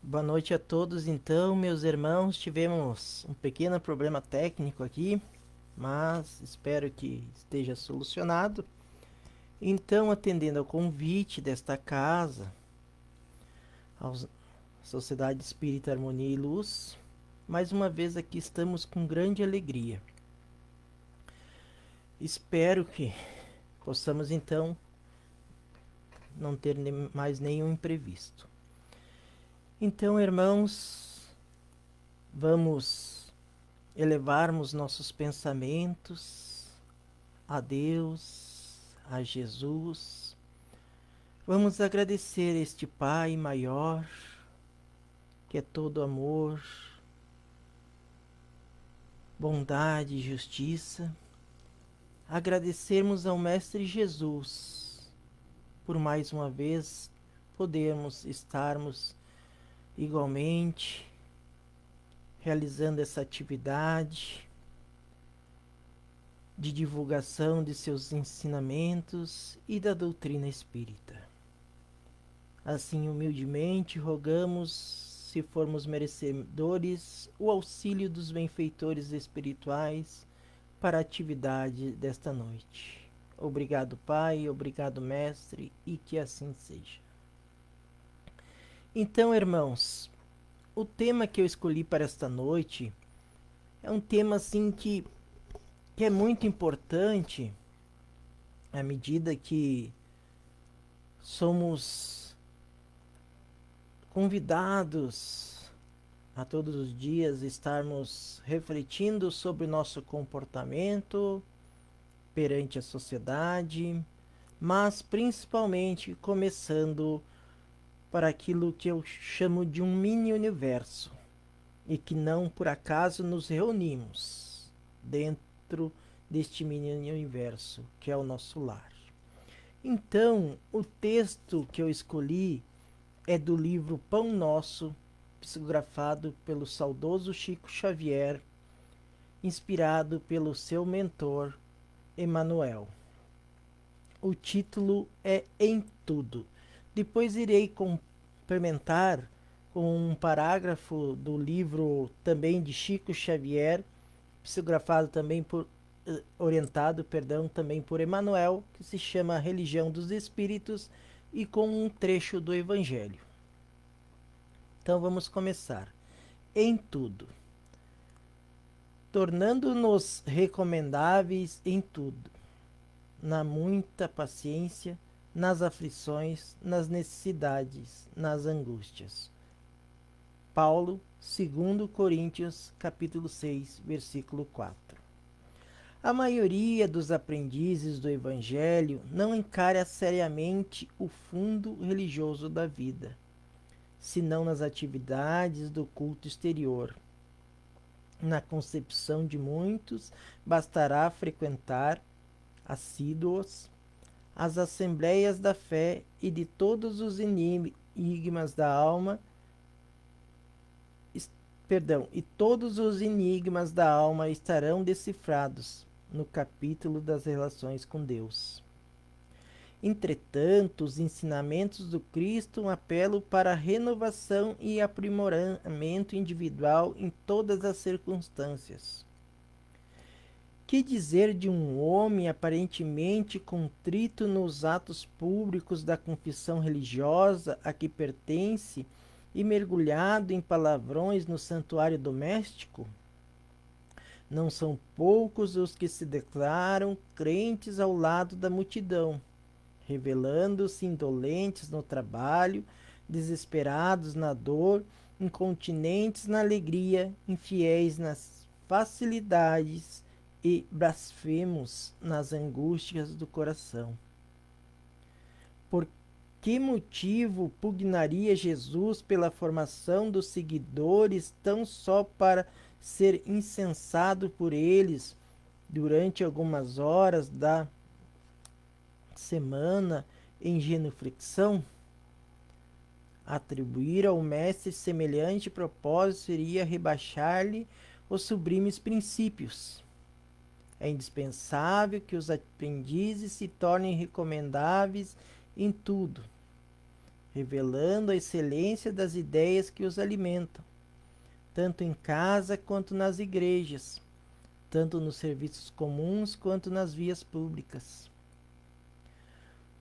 Boa noite a todos. Então, meus irmãos, tivemos um pequeno problema técnico aqui, mas espero que esteja solucionado. Então, atendendo ao convite desta casa, à Sociedade Espírita Harmonia e Luz, mais uma vez aqui estamos com grande alegria. Espero que possamos então não ter mais nenhum imprevisto. Então, irmãos, vamos elevarmos nossos pensamentos a Deus, a Jesus. Vamos agradecer este Pai maior, que é todo amor, bondade e justiça. Agradecermos ao Mestre Jesus por mais uma vez podermos estarmos igualmente realizando essa atividade de divulgação de seus ensinamentos e da doutrina espírita. Assim, humildemente, rogamos, se formos merecedores, o auxílio dos benfeitores espirituais para a atividade desta noite. Obrigado, Pai, obrigado, Mestre, e que assim seja. Então, irmãos, o tema que eu escolhi para esta noite é um tema assim que é muito importante à medida que somos convidados a todos os dias estarmos refletindo sobre o nosso comportamento perante a sociedade, mas principalmente começando para aquilo que eu chamo de um mini universo e que não por acaso nos reunimos dentro deste mini universo que é o nosso lar. Então, o texto que eu escolhi é do livro Pão Nosso, psicografado pelo saudoso Chico Xavier, inspirado pelo seu mentor, Emmanuel. O título é Em Tudo. Depois irei complementar com um parágrafo do livro também de Chico Xavier, psicografado também por orientado, também por Emmanuel, que se chama Religião dos Espíritos, e com um trecho do Evangelho. Então vamos começar. Em tudo, tornando-nos recomendáveis em tudo, na muita paciência, nas aflições, nas necessidades, nas angústias. Paulo, 2 Coríntios, capítulo 6, versículo 4. A maioria dos aprendizes do Evangelho não encara seriamente o fundo religioso da vida, senão nas atividades do culto exterior. Na concepção de muitos, bastará frequentar, assíduos, as assembleias da fé e de todos os enigmas da alma, e todos os enigmas da alma estarão decifrados no capítulo das relações com Deus. Entretanto, os ensinamentos do Cristo apelam para a renovação e aprimoramento individual em todas as circunstâncias. Que dizer de um homem aparentemente contrito nos atos públicos da confissão religiosa a que pertence e mergulhado em palavrões no santuário doméstico? Não são poucos os que se declaram crentes ao lado da multidão, revelando-se indolentes no trabalho, desesperados na dor, incontinentes na alegria, infiéis nas facilidades e blasfemos nas angústias do coração. Por que motivo pugnaria Jesus pela formação dos seguidores tão só para ser incensado por eles durante algumas horas da semana em genuflexão? Atribuir ao mestre semelhante propósito seria rebaixar-lhe os sublimes princípios. É indispensável que os aprendizes se tornem recomendáveis em tudo, revelando a excelência das ideias que os alimentam, tanto em casa quanto nas igrejas, tanto nos serviços comuns quanto nas vias públicas.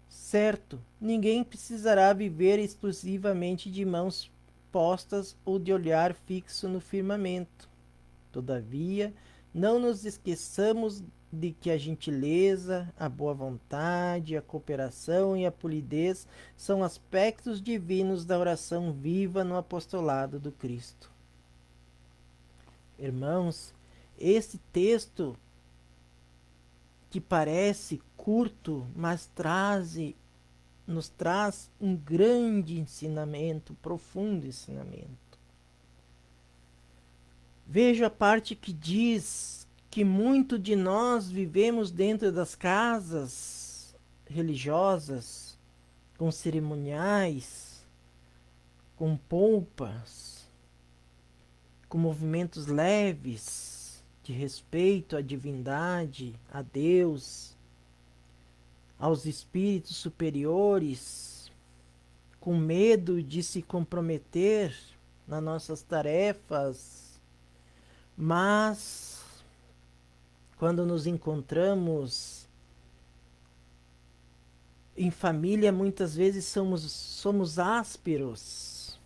Certo, ninguém precisará viver exclusivamente de mãos postas ou de olhar fixo no firmamento. Todavia, não nos esqueçamos de que a gentileza, a boa vontade, a cooperação e a polidez são aspectos divinos da oração viva no apostolado do Cristo. Irmãos, esse texto que parece curto, mas nos traz um grande ensinamento, profundo ensinamento. Veja a parte que diz que muito de nós vivemos dentro das casas religiosas, com cerimoniais, com pompas, com movimentos leves de respeito à divindade, a Deus, aos espíritos superiores, com medo de se comprometer nas nossas tarefas, mas quando nos encontramos em família, muitas vezes somos ásperos,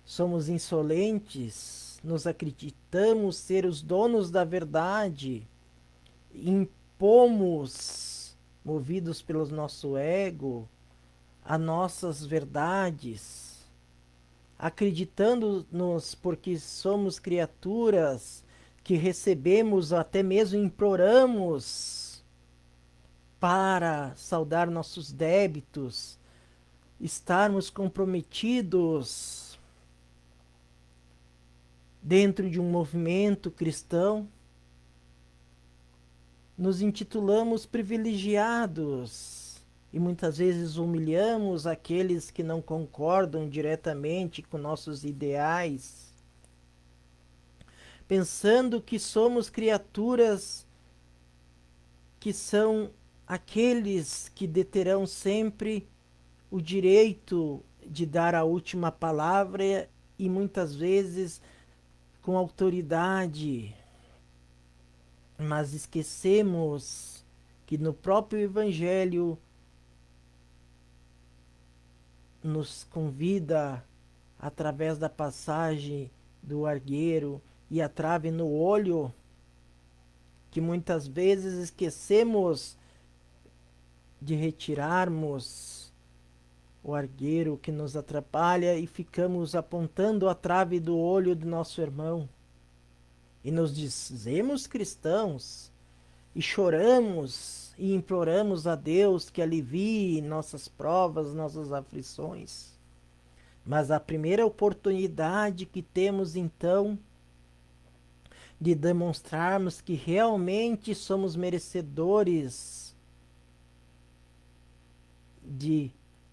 somos insolentes, nos acreditamos ser os donos da verdade, impomos, movidos pelo nosso ego, as nossas verdades, acreditando-nos porque somos criaturas que recebemos, até mesmo imploramos para saldar nossos débitos, estarmos comprometidos dentro de um movimento cristão, nos intitulamos privilegiados e muitas vezes humilhamos aqueles que não concordam diretamente com nossos ideais, pensando que somos criaturas que são aqueles que deterão sempre o direito de dar a última palavra e muitas vezes com autoridade, mas esquecemos que no próprio Evangelho nos convida, através da passagem do argueiro e a trave no olho, que muitas vezes esquecemos de retirarmos o argueiro que nos atrapalha e ficamos apontando a trave do olho do nosso irmão. E nos dizemos cristãos e choramos e imploramos a Deus que alivie nossas provas, nossas aflições. Mas a primeira oportunidade que temos então de demonstrarmos que realmente somos merecedores de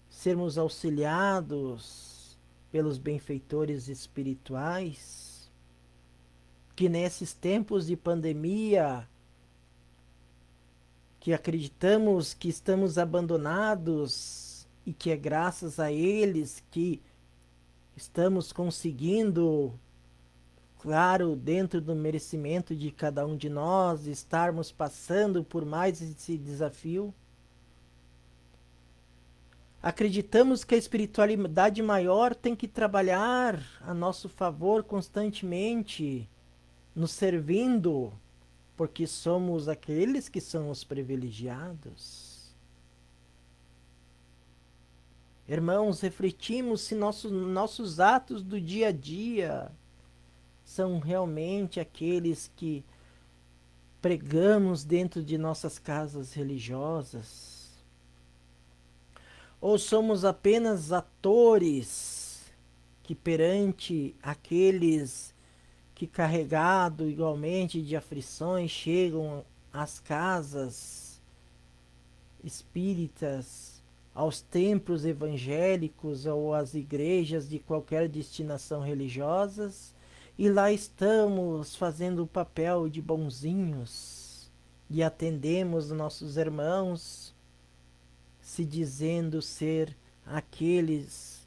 sermos auxiliados pelos benfeitores espirituais, que nesses tempos de pandemia, que acreditamos que estamos abandonados e que é graças a eles que estamos conseguindo, claro, dentro do merecimento de cada um de nós, estarmos passando por mais esse desafio. Acreditamos que a espiritualidade maior tem que trabalhar a nosso favor constantemente, nos servindo, porque somos aqueles que são os privilegiados. Irmãos, refletimos se nossos atos do dia a dia são realmente aqueles que pregamos dentro de nossas casas religiosas? Ou somos apenas atores que perante aqueles que, carregado igualmente de aflições, chegam às casas espíritas, aos templos evangélicos ou às igrejas de qualquer destinação religiosas, e lá estamos fazendo o papel de bonzinhos e atendemos nossos irmãos, se dizendo ser aqueles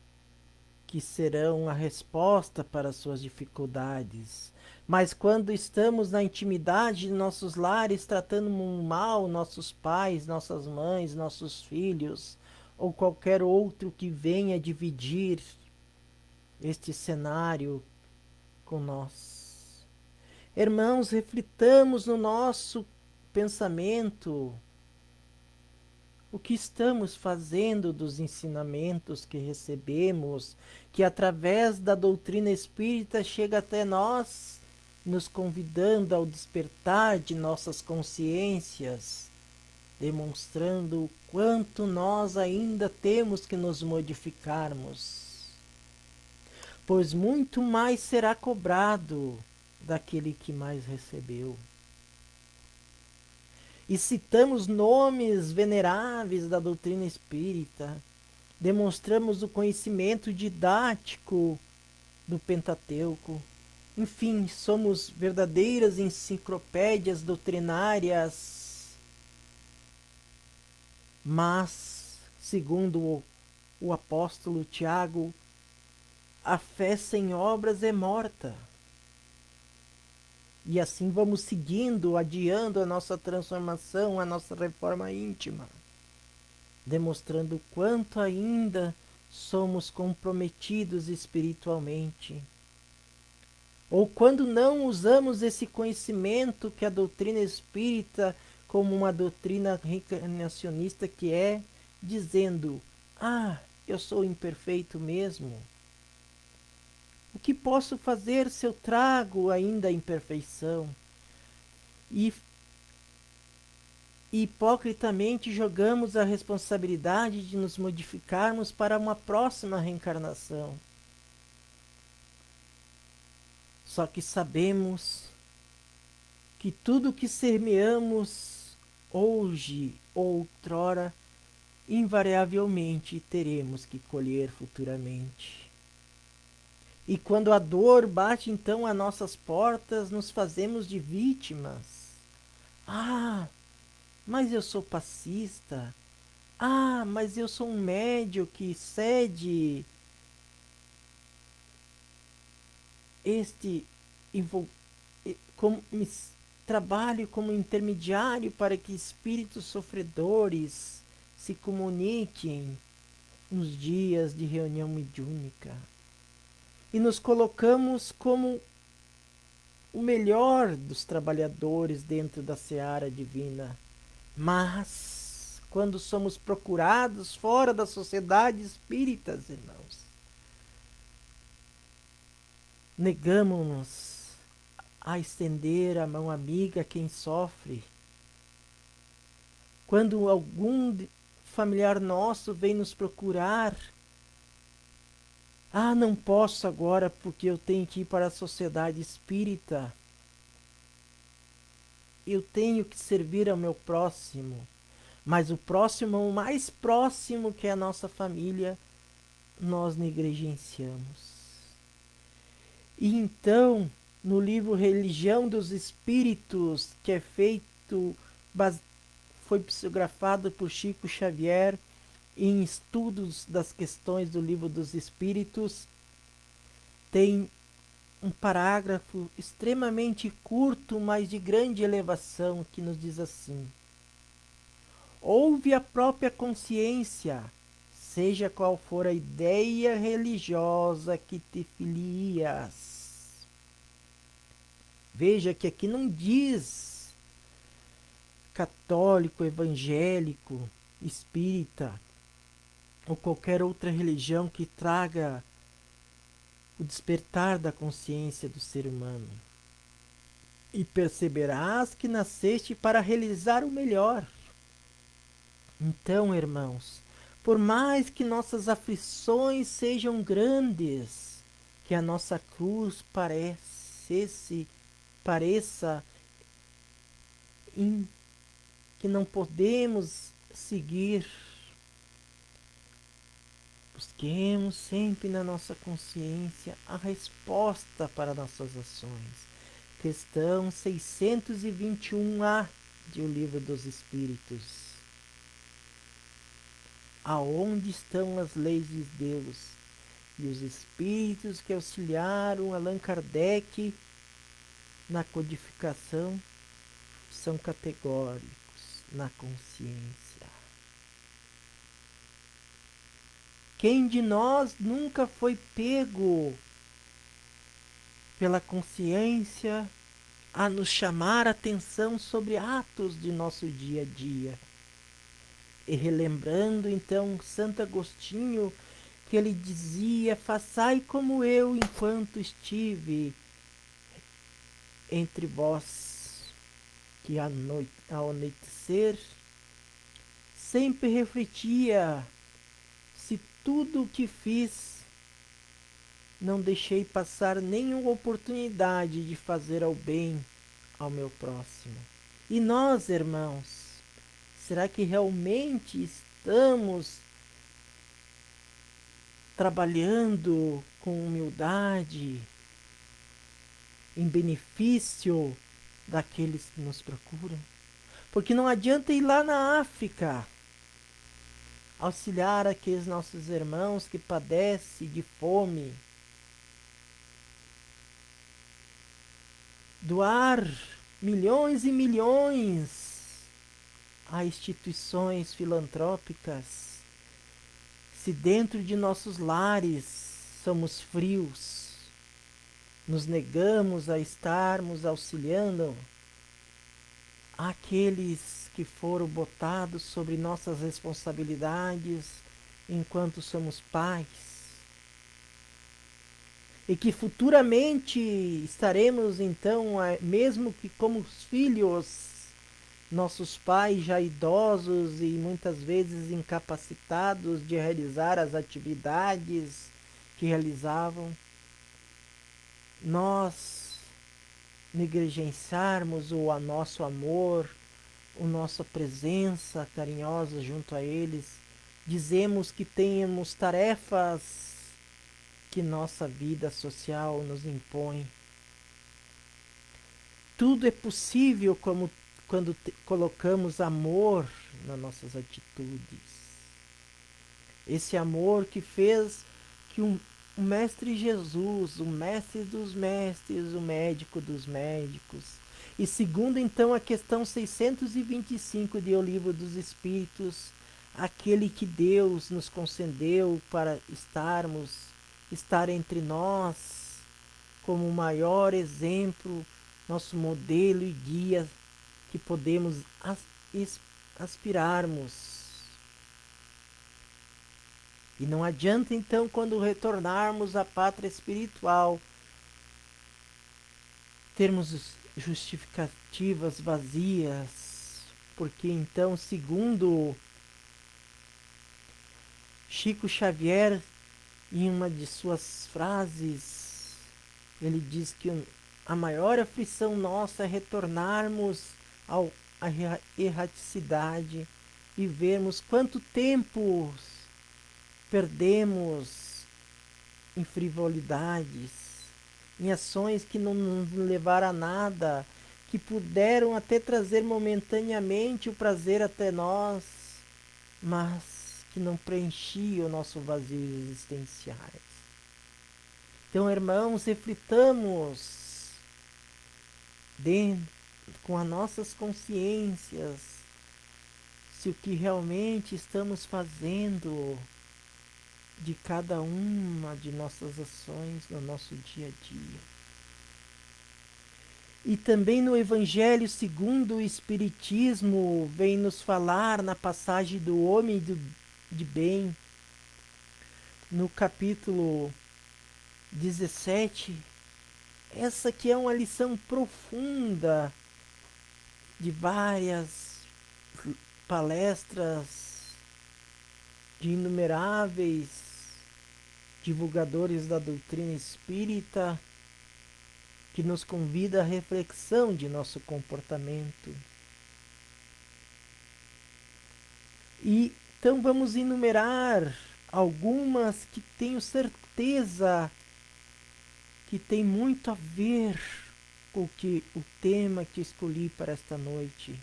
que serão a resposta para as suas dificuldades. Mas quando estamos na intimidade de nossos lares, tratando mal nossos pais, nossas mães, nossos filhos, ou qualquer outro que venha dividir este cenário com nós. Irmãos, reflitamos no nosso pensamento o que estamos fazendo dos ensinamentos que recebemos, que através da doutrina espírita chega até nós, nos convidando ao despertar de nossas consciências, demonstrando o quanto nós ainda temos que nos modificarmos, pois muito mais será cobrado daquele que mais recebeu. E citamos nomes veneráveis da doutrina espírita, demonstramos o conhecimento didático do Pentateuco. Enfim, somos verdadeiras enciclopédias doutrinárias, mas, segundo o apóstolo Tiago, a fé sem obras é morta. E assim vamos seguindo, adiando a nossa transformação, a nossa reforma íntima, demonstrando o quanto ainda somos comprometidos espiritualmente. Ou quando não usamos esse conhecimento que a doutrina espírita, como uma doutrina reencarnacionista que é, dizendo: ah, eu sou imperfeito mesmo. O que posso fazer se eu trago ainda a imperfeição? E hipocritamente jogamos a responsabilidade de nos modificarmos para uma próxima reencarnação. Só que sabemos que tudo que semeamos hoje ou outrora, invariavelmente teremos que colher futuramente. E quando a dor bate então às nossas portas, nos fazemos de vítimas. Ah, mas eu sou passista. Ah, mas eu sou um médium que cede este como, trabalho como intermediário para que espíritos sofredores se comuniquem nos dias de reunião mediúnica. E nos colocamos como o melhor dos trabalhadores dentro da seara divina. Mas, quando somos procurados fora da sociedade espírita, irmãos, negamos-nos a estender a mão amiga a quem sofre. Quando algum familiar nosso vem nos procurar, ah, não posso agora porque eu tenho que ir para a sociedade espírita. Eu tenho que servir ao meu próximo. Mas o próximo, o mais próximo que é a nossa família, nós negligenciamos. E então, no livro Religião dos Espíritos, que é feito, foi psicografado por Chico Xavier, em estudos das questões do livro dos Espíritos, tem um parágrafo extremamente curto, mas de grande elevação, que nos diz assim: ouve a própria consciência, seja qual for a ideia religiosa que te filias. Veja que aqui não diz católico, evangélico, espírita ou qualquer outra religião que traga o despertar da consciência do ser humano. E perceberás que nasceste para realizar o melhor. Então, irmãos, por mais que nossas aflições sejam grandes, que a nossa cruz pareça que não podemos seguir, busquemos sempre na nossa consciência a resposta para nossas ações. Questão 621A de O Livro dos Espíritos. aonde estão as leis de Deus? E os espíritos que auxiliaram Allan Kardec na codificação são categóricos na consciência. Quem de nós nunca foi pego pela consciência a nos chamar a atenção sobre atos de nosso dia a dia? E relembrando então Santo Agostinho, que ele dizia: façai como eu enquanto estive entre vós, que ao anoitecer sempre refletia se tudo o que fiz não deixei passar nenhuma oportunidade de fazer ao bem ao meu próximo. E nós, irmãos, será que realmente estamos trabalhando com humildade em benefício daqueles que nos procuram? Porque não adianta ir lá na África auxiliar aqueles nossos irmãos que padecem de fome, doar milhões e milhões a instituições filantrópicas, se dentro de nossos lares somos frios, nos negamos a estarmos auxiliando aqueles que foram botados sobre nossas responsabilidades enquanto somos pais, e que futuramente estaremos então, mesmo que como filhos, nossos pais já idosos e muitas vezes incapacitados de realizar as atividades que realizavam, nós negligenciarmos o nosso amor, a nossa presença carinhosa junto a eles, dizemos que temos tarefas que nossa vida social nos impõe. Tudo é possível quando colocamos amor nas nossas atitudes. Esse amor que fez que o Mestre Jesus, o Mestre dos Mestres, o Médico dos Médicos, e segundo então a questão 625 de O Livro dos Espíritos, aquele que Deus nos concedeu para estar entre nós como o maior exemplo, nosso modelo e guia que podemos aspirarmos. E não adianta então, quando retornarmos à pátria espiritual, termos justificativas vazias, porque então, segundo Chico Xavier, em uma de suas frases, ele diz que a maior aflição nossa é retornarmos à erraticidade e vermos quanto tempo perdemos em frivolidades, em ações que não nos levaram a nada, que puderam até trazer momentaneamente o prazer até nós, mas que não preenchiam o nosso vazio existenciais. Então, irmãos, reflitamos com as nossas consciências se o que realmente estamos fazendo de cada uma de nossas ações no nosso dia a dia. E também no Evangelho segundo o Espiritismo vem nos falar na passagem do homem de bem, no capítulo 17, essa que é uma lição profunda de várias palestras de inumeráveis divulgadores da doutrina espírita, que nos convida à reflexão de nosso comportamento. E então vamos enumerar algumas que tenho certeza que tem muito a ver com o tema que escolhi para esta noite.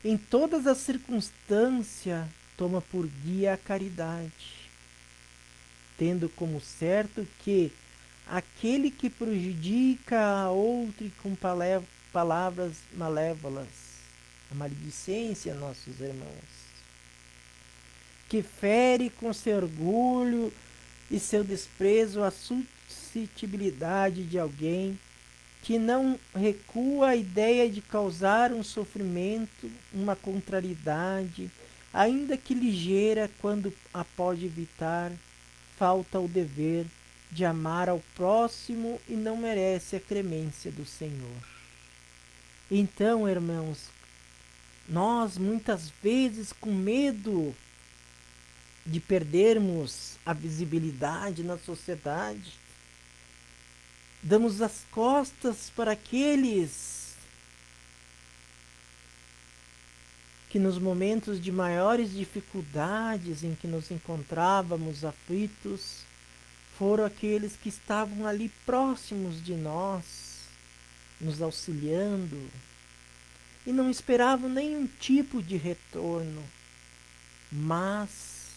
Em todas as circunstâncias, toma por guia a caridade, tendo como certo que aquele que prejudica a outro com palavras malévolas, a maledicência, nossos irmãos, que fere com seu orgulho e seu desprezo a suscetibilidade de alguém, que não recua a ideia de causar um sofrimento, uma contrariedade, ainda que ligeira, quando a pode evitar, falta o dever de amar ao próximo e não merece a clemência do Senhor. Então, irmãos, nós muitas vezes com medo de perdermos a visibilidade na sociedade, damos as costas para aqueles que nos momentos de maiores dificuldades em que nos encontrávamos aflitos, foram aqueles que estavam ali próximos de nós, nos auxiliando, e não esperavam nenhum tipo de retorno, mas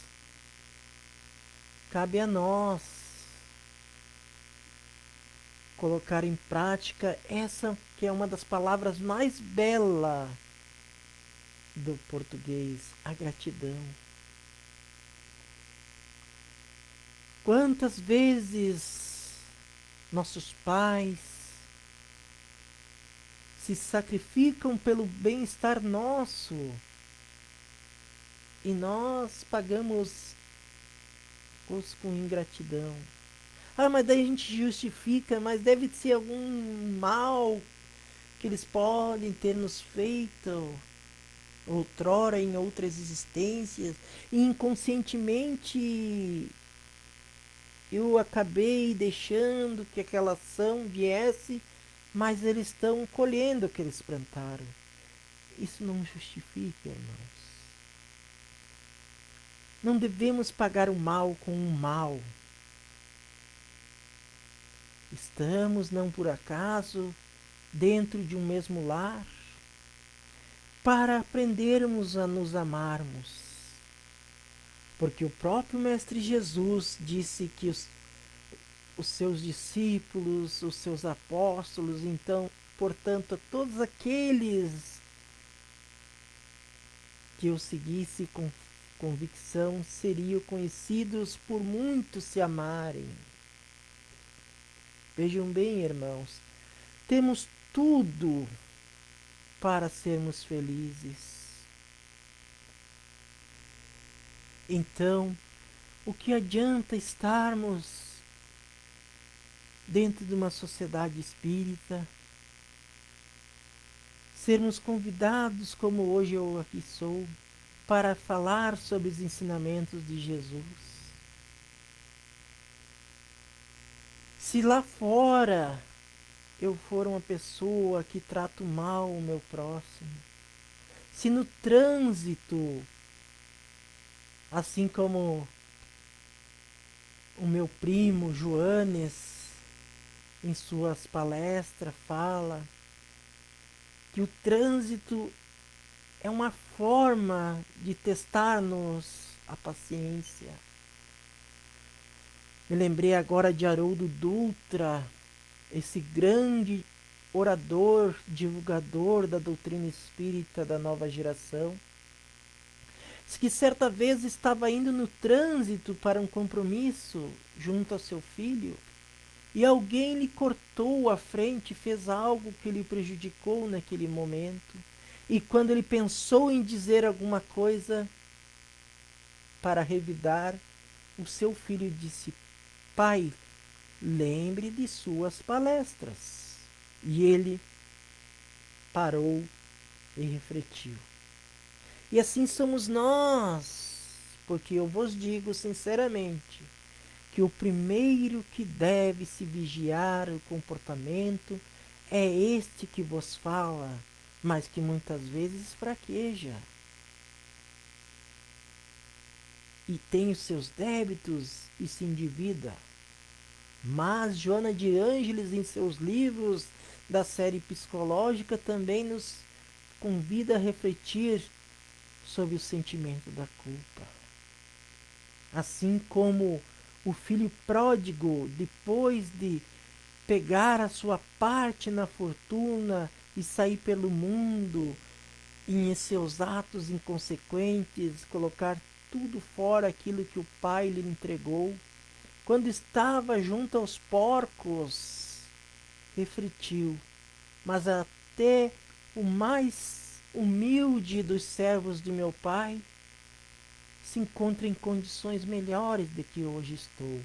cabe a nós colocar em prática essa que é uma das palavras mais belas do português, a gratidão. Quantas vezes nossos pais se sacrificam pelo bem-estar nosso e nós pagamos os com ingratidão. Ah, mas daí a gente justifica, mas deve ser algum mal que eles podem ter nos feito outrora em outras existências, e inconscientemente eu acabei deixando que aquela ação viesse, mas eles estão colhendo o que eles plantaram. Isso não justifica, irmãos. Não devemos pagar o mal com o mal. Estamos, não por acaso, dentro de um mesmo lar, para aprendermos a nos amarmos. Porque o próprio Mestre Jesus disse que os seus discípulos, os seus apóstolos, então, portanto, todos aqueles que eu seguisse com convicção seriam conhecidos por muitos se amarem. Vejam bem, irmãos, temos tudo para sermos felizes. Então, o que adianta estarmos dentro de uma sociedade espírita, sermos convidados, como hoje eu aqui sou, para falar sobre os ensinamentos de Jesus? Se lá fora eu for uma pessoa que trato mal o meu próximo, se no trânsito, assim como o meu primo Joanes, em suas palestras, fala que o trânsito é uma forma de testar-nos a paciência. Me lembrei agora de Haroldo Dutra, esse grande orador, divulgador da doutrina espírita da nova geração, que certa vez estava indo no trânsito para um compromisso junto ao seu filho e alguém lhe cortou a frente, fez algo que lhe prejudicou naquele momento. E quando ele pensou em dizer alguma coisa para revidar, o seu filho disse: pai, lembre de suas palestras. E ele parou e refletiu. E assim somos nós, porque eu vos digo sinceramente que o primeiro que deve se vigiar o comportamento é este que vos fala, mas que muitas vezes fraqueja e tem os seus débitos e se endivida. Mas Joana de Ângeles, em seus livros da série psicológica, também nos convida a refletir sob o sentimento da culpa. Assim como o filho pródigo, depois de pegar a sua parte na fortuna e sair pelo mundo e em seus atos inconsequentes, colocar tudo fora aquilo que o pai lhe entregou, quando estava junto aos porcos, refletiu, mas até o mais humilde dos servos de meu pai se encontra em condições melhores do que hoje estou.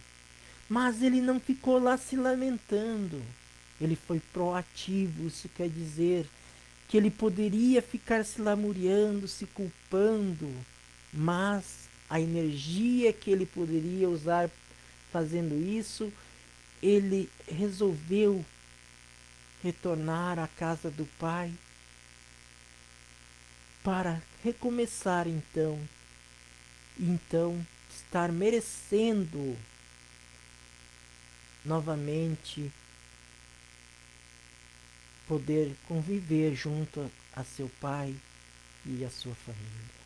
Mas ele não ficou lá se lamentando. Ele foi proativo, isso quer dizer que ele poderia ficar se lamuriando, se culpando, mas a energia que ele poderia usar fazendo isso, ele resolveu retornar à casa do pai para recomeçar então estar merecendo novamente poder conviver junto a seu pai e a sua família.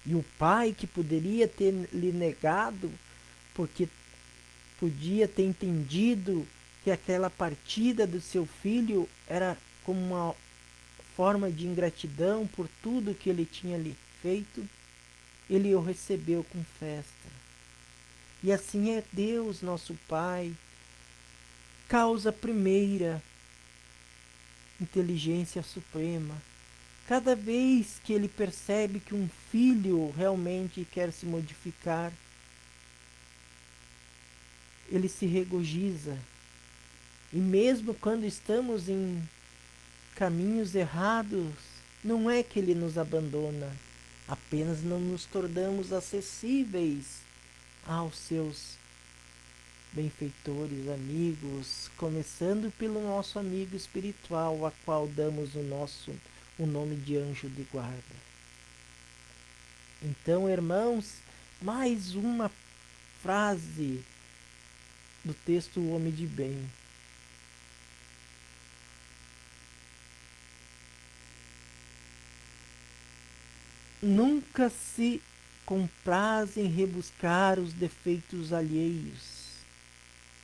E o pai que poderia ter lhe negado, porque podia ter entendido que aquela partida do seu filho era como uma forma de ingratidão por tudo que ele tinha lhe feito, ele o recebeu com festa. E assim é Deus, nosso Pai, causa primeira, inteligência suprema. Cada vez que ele percebe que um filho realmente quer se modificar, ele se regozija. E mesmo quando estamos em caminhos errados, não é que ele nos abandona, apenas não nos tornamos acessíveis aos seus benfeitores, amigos, começando pelo nosso amigo espiritual, a qual damos o nome de anjo de guarda. Então, irmãos, mais uma frase do texto O Homem de Bem. Nunca se compraz em rebuscar os defeitos alheios,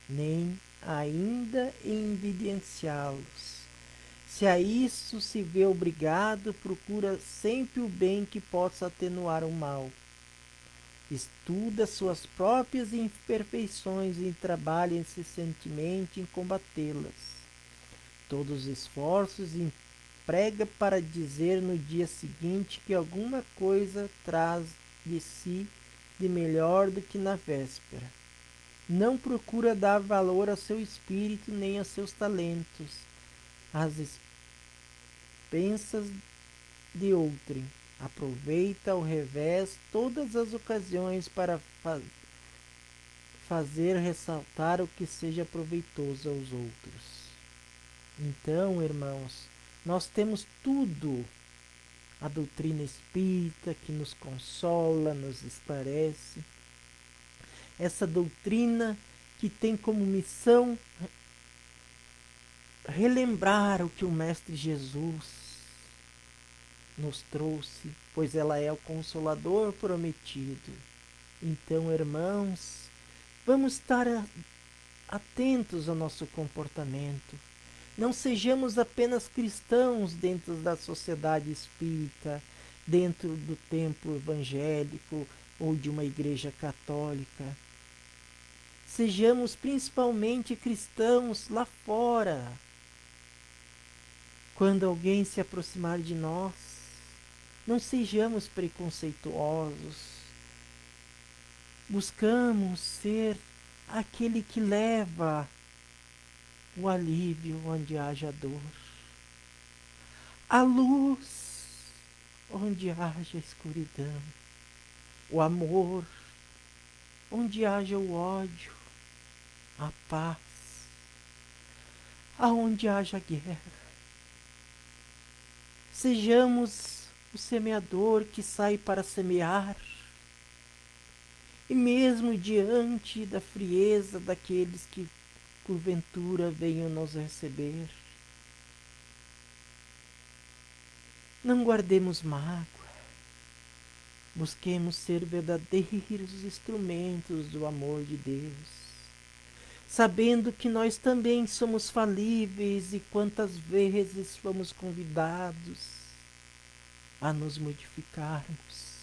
nem ainda em evidenciá-los. Se a isso se vê obrigado, procura sempre o bem que possa atenuar o mal. Estuda suas próprias imperfeições e trabalha incessantemente em combatê-las. Todos os esforços emprega para dizer no dia seguinte que alguma coisa traz de si de melhor do que na véspera. Não procura dar valor ao seu espírito nem aos seus talentos, às expensas de outrem. Aproveita ao revés todas as ocasiões para fazer ressaltar o que seja proveitoso aos outros. Então, irmãos, nós temos tudo. A doutrina espírita que nos consola, nos esclarece. Essa doutrina que tem como missão relembrar o que o Mestre Jesus nos trouxe, pois ela é o Consolador prometido. Então, irmãos, vamos estar atentos ao nosso comportamento. Não sejamos apenas cristãos dentro da sociedade espírita, dentro do templo evangélico ou de uma igreja católica. Sejamos principalmente cristãos lá fora. Quando alguém se aproximar de nós, não sejamos preconceituosos. Buscamos ser aquele que leva o alívio onde haja dor, a luz onde haja escuridão, o amor onde haja o ódio, a paz aonde haja guerra. Sejamos o semeador que sai para semear, e mesmo diante da frieza daqueles que porventura venham nos receber, não guardemos mágoa, Busquemos ser verdadeiros instrumentos do amor de Deus, sabendo que nós também somos falíveis e quantas vezes fomos convidados a nos modificarmos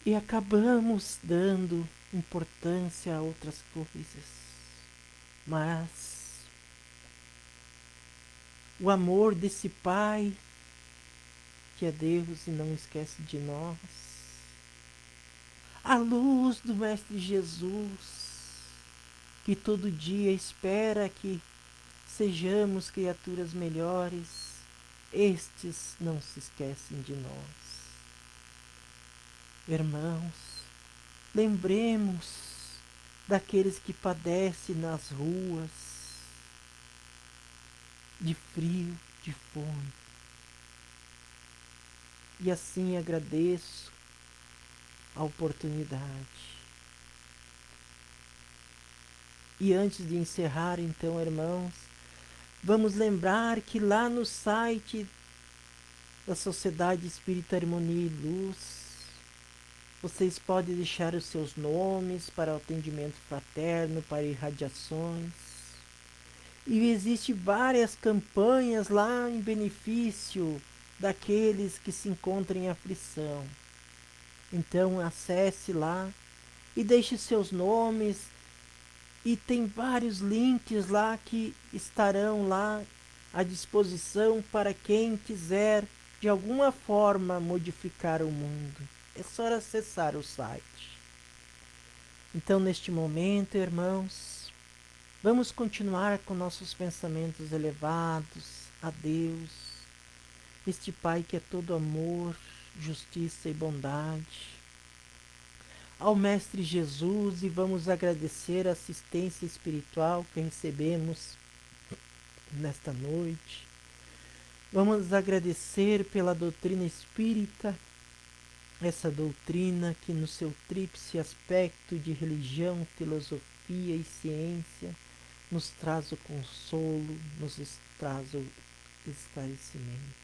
e acabamos dando importância a outras coisas. Mas o amor desse Pai, que é Deus e não esquece de nós, a luz do Mestre Jesus, que todo dia espera que sejamos criaturas melhores, estes não se esquecem de nós. Irmãos, lembremos daqueles que padecem nas ruas, de frio, de fome. E assim agradeço a oportunidade. E antes de encerrar, então, irmãos, vamos lembrar que lá no site da Sociedade Espírita Harmonia e Luz, vocês podem deixar os seus nomes para o atendimento fraterno, para irradiações. E existem várias campanhas lá em benefício daqueles que se encontram em aflição. Então acesse lá e deixe seus nomes. E tem vários links lá que estarão lá à disposição para quem quiser de alguma forma modificar o mundo. É só acessar o site. Então, neste momento, irmãos, vamos continuar com nossos pensamentos elevados a Deus, este Pai que é todo amor, justiça e bondade, ao Mestre Jesus, e vamos agradecer a assistência espiritual que recebemos nesta noite. Vamos agradecer pela doutrina espírita, essa doutrina que no seu tríplice aspecto de religião, filosofia e ciência nos traz o consolo, nos traz o esclarecimento.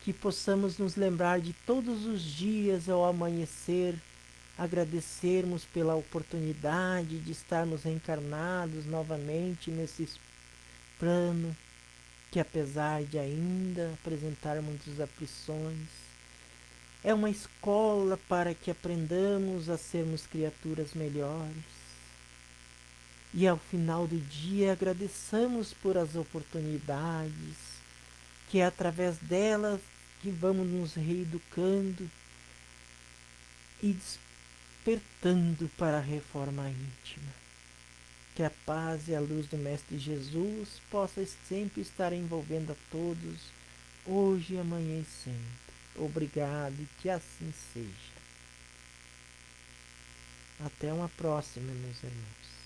Que possamos nos lembrar de todos os dias ao amanhecer, agradecermos pela oportunidade de estarmos reencarnados novamente nesse plano, que apesar de ainda apresentar muitas aflições, é uma escola para que aprendamos a sermos criaturas melhores. E ao final do dia agradeçamos por as oportunidades, que é através delas que vamos nos reeducando e despertando para a reforma íntima. Que a paz e a luz do Mestre Jesus possa sempre estar envolvendo a todos, hoje, amanhã e sempre. Obrigado e que assim seja. Até uma próxima, meus irmãos.